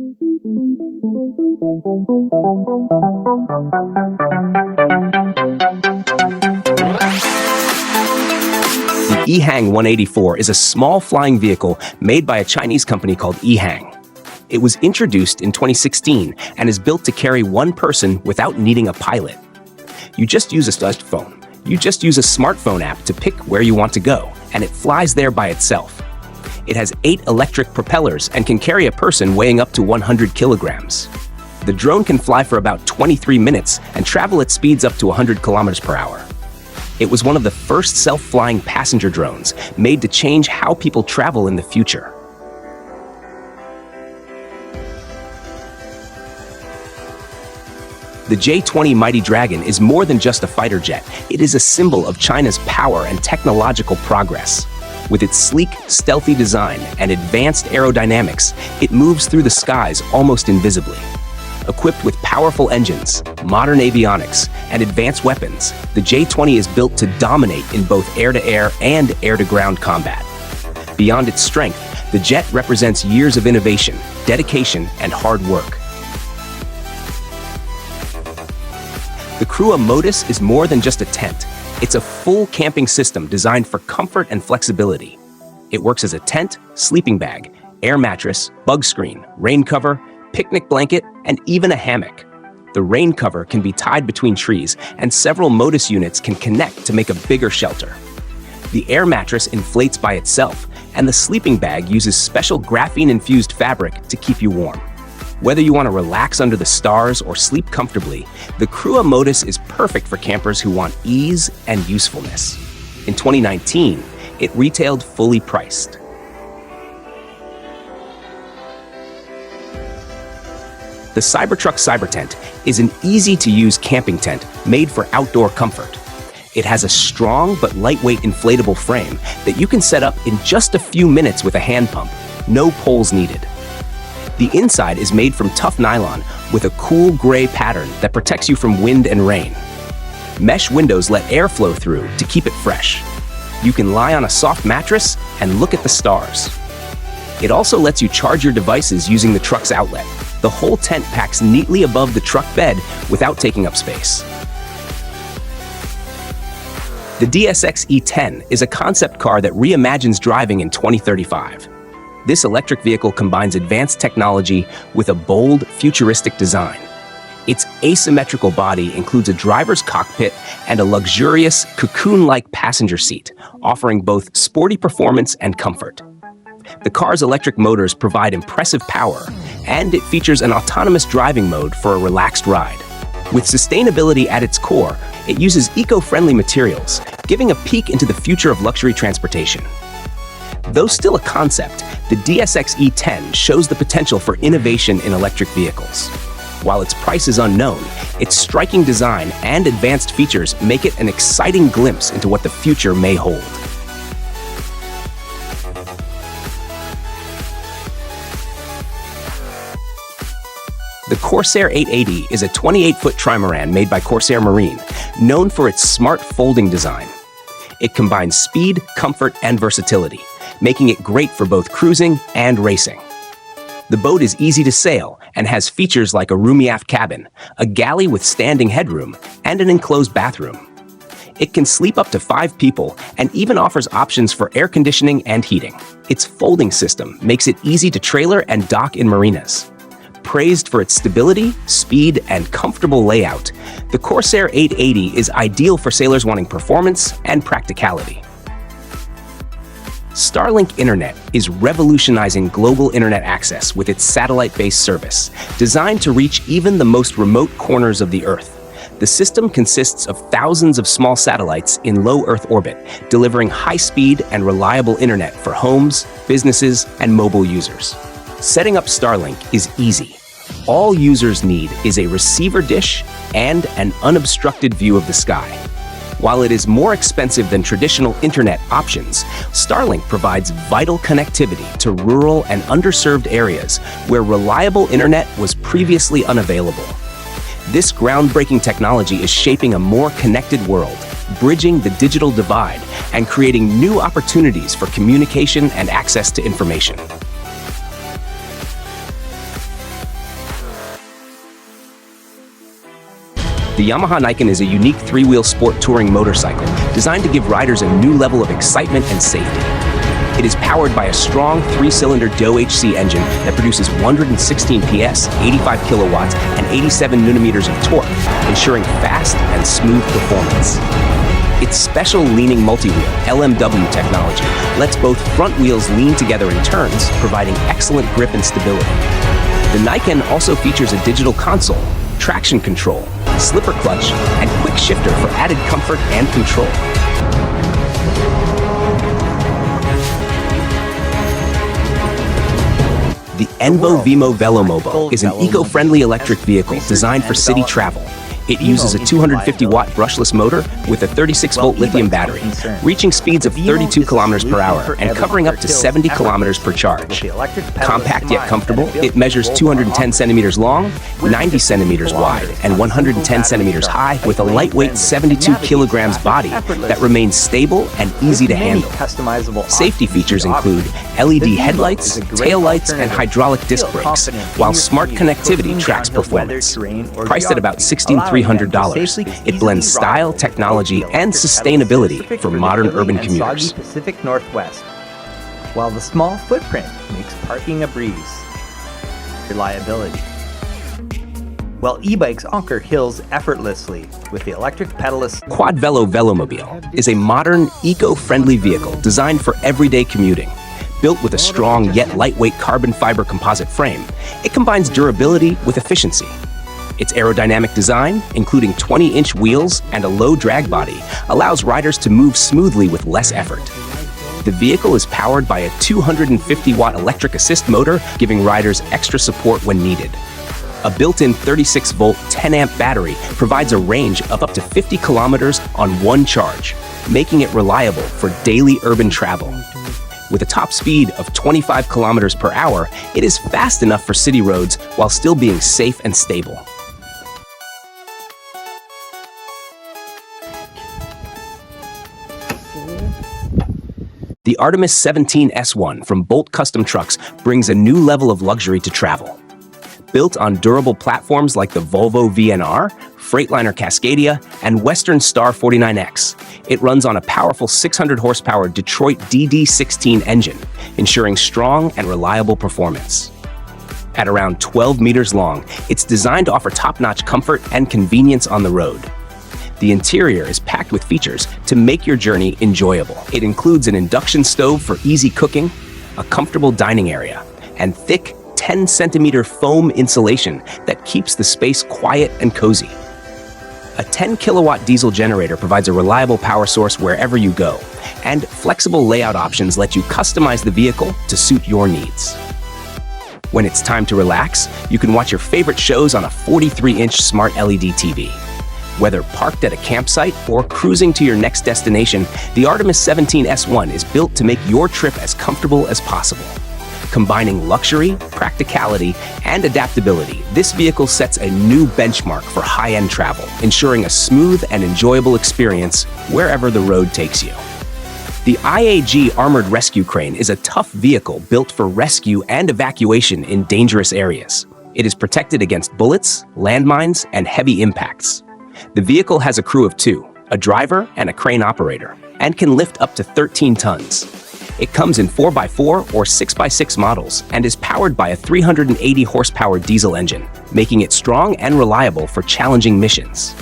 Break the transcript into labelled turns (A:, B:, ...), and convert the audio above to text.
A: The eHang 184 is a small flying vehicle made by a Chinese company called eHang. It was introduced in 2016 and is built to carry one person without needing a pilot. You just use a smartphone app to pick where you want to go, and it flies there by itself. It has 8 electric propellers and can carry a person weighing up to 100 kilograms. The drone can fly for about 23 minutes and travel at speeds up to 100 kilometers per hour. It was one of the first self-flying passenger drones made to change how people travel in the future. The J-20 Mighty Dragon is more than just a fighter jet. It is a symbol of China's power and technological progress. With its sleek, stealthy design and advanced aerodynamics, it moves through the skies almost invisibly. Equipped with powerful engines, modern avionics, and advanced weapons, the J-20 is built to dominate in both air-to-air and air-to-ground combat. Beyond its strength, the jet represents years of innovation, dedication, and hard work. The Crua Modus is more than just a tent. It's a full camping system designed for comfort and flexibility. It works as a tent, sleeping bag, air mattress, bug screen, rain cover, picnic blanket, and even a hammock. The rain cover can be tied between trees, and several Modus units can connect to make a bigger shelter. The air mattress inflates by itself, and the sleeping bag uses special graphene-infused fabric to keep you warm. Whether you want to relax under the stars or sleep comfortably, the Crua Modus is perfect for campers who want ease and usefulness. In 2019, it retailed fully priced. The Cybertruck Cybertent is an easy-to-use camping tent made for outdoor comfort. It has a strong but lightweight inflatable frame that you can set up in just a few minutes with a hand pump, no poles needed. The inside is made from tough nylon with a cool gray pattern that protects you from wind and rain. Mesh windows let air flow through to keep it fresh. You can lie on a soft mattress and look at the stars. It also lets you charge your devices using the truck's outlet. The whole tent packs neatly above the truck bed without taking up space. The DSX E10 is a concept car that reimagines driving in 2035. This electric vehicle combines advanced technology with a bold, futuristic design. Its asymmetrical body includes a driver's cockpit and a luxurious, cocoon-like passenger seat, offering both sporty performance and comfort. The car's electric motors provide impressive power, and it features an autonomous driving mode for a relaxed ride. With sustainability at its core, it uses eco-friendly materials, giving a peek into the future of luxury transportation. Though still a concept, the DSX E10 shows the potential for innovation in electric vehicles. While its price is unknown, its striking design and advanced features make it an exciting glimpse into what the future may hold. The Corsair 880 is a 28-foot trimaran made by Corsair Marine, known for its smart folding design. It combines speed, comfort, and versatility, making it great for both cruising and racing. The boat is easy to sail and has features like a roomy aft cabin, a galley with standing headroom, and an enclosed bathroom. It can sleep up to 5 people and even offers options for air conditioning and heating. Its folding system makes it easy to trailer and dock in marinas. Praised for its stability, speed, and comfortable layout, the Corsair 880 is ideal for sailors wanting performance and practicality. Starlink Internet is revolutionizing global internet access with its satellite-based service, designed to reach even the most remote corners of the Earth. The system consists of thousands of small satellites in low Earth orbit, delivering high-speed and reliable internet for homes, businesses, and mobile users. Setting up Starlink is easy. All users need is a receiver dish and an unobstructed view of the sky. While it is more expensive than traditional internet options, Starlink provides vital connectivity to rural and underserved areas where reliable internet was previously unavailable. This groundbreaking technology is shaping a more connected world, bridging the digital divide and creating new opportunities for communication and access to information. The Yamaha Nikon is a unique three-wheel sport touring motorcycle designed to give riders a new level of excitement and safety. It is powered by a strong three-cylinder DOHC engine that produces 116 PS, 85 kilowatts, and 87 newton-meters of torque, ensuring fast and smooth performance. Its special leaning multi-wheel, LMW technology, lets both front wheels lean together in turns, providing excellent grip and stability. The Nikon also features a digital console, traction control, slipper clutch, and quick shifter for added comfort and control. The Envo Vimo Velomobile is an eco-friendly electric vehicle designed for city travel. It uses a 250-watt brushless motor with a 36-volt lithium battery, reaching speeds of 32 kilometers per hour and covering up to 70 kilometers per charge. Compact yet comfortable, it measures 210 centimeters long, 90 centimeters wide, and 110 centimeters high with a lightweight 72 kilograms body that remains stable and easy to handle. Safety features include LED headlights, taillights, and hydraulic disc brakes, while smart connectivity tracks performance. Priced at about $16,300, it blends style, technology, and sustainability for modern urban commuters.
B: Pacific Northwest, while the small footprint makes parking a breeze. Reliability. While e-bikes conquer hills effortlessly with the electric pedalless
A: Quad Velo Velomobile is a modern, eco-friendly vehicle designed for everyday commuting. Built with a strong yet lightweight carbon fiber composite frame, it combines durability with efficiency. Its aerodynamic design, including 20-inch wheels and a low drag body, allows riders to move smoothly with less effort. The vehicle is powered by a 250-watt electric assist motor, giving riders extra support when needed. A built-in 36-volt, 10-amp battery provides a range of up to 50 kilometers on one charge, making it reliable for daily urban travel. With a top speed of 25 kilometers per hour, it is fast enough for city roads while still being safe and stable. The Artemis 17 S1 from Bolt Custom Trucks brings a new level of luxury to travel. Built on durable platforms like the Volvo VNR, Freightliner Cascadia, and Western Star 49X, it runs on a powerful 600 horsepower Detroit DD16 engine, ensuring strong and reliable performance. At around 12 meters long, it's designed to offer top-notch comfort and convenience on the road. The interior is packed with features to make your journey enjoyable. It includes an induction stove for easy cooking, a comfortable dining area, and thick 10-centimeter foam insulation that keeps the space quiet and cozy. A 10-kilowatt diesel generator provides a reliable power source wherever you go, and flexible layout options let you customize the vehicle to suit your needs. When it's time to relax, you can watch your favorite shows on a 43-inch smart LED TV. Whether parked at a campsite or cruising to your next destination, the Artemis 17 S1 is built to make your trip as comfortable as possible. Combining luxury, practicality, and adaptability, this vehicle sets a new benchmark for high-end travel, ensuring a smooth and enjoyable experience wherever the road takes you. The IAG Armored Rescue Crane is a tough vehicle built for rescue and evacuation in dangerous areas. It is protected against bullets, landmines, and heavy impacts. The vehicle has a crew of 2, a driver and a crane operator, and can lift up to 13 tons. It comes in 4x4 or 6x6 models and is powered by a 380 horsepower diesel engine, making it strong and reliable for challenging missions.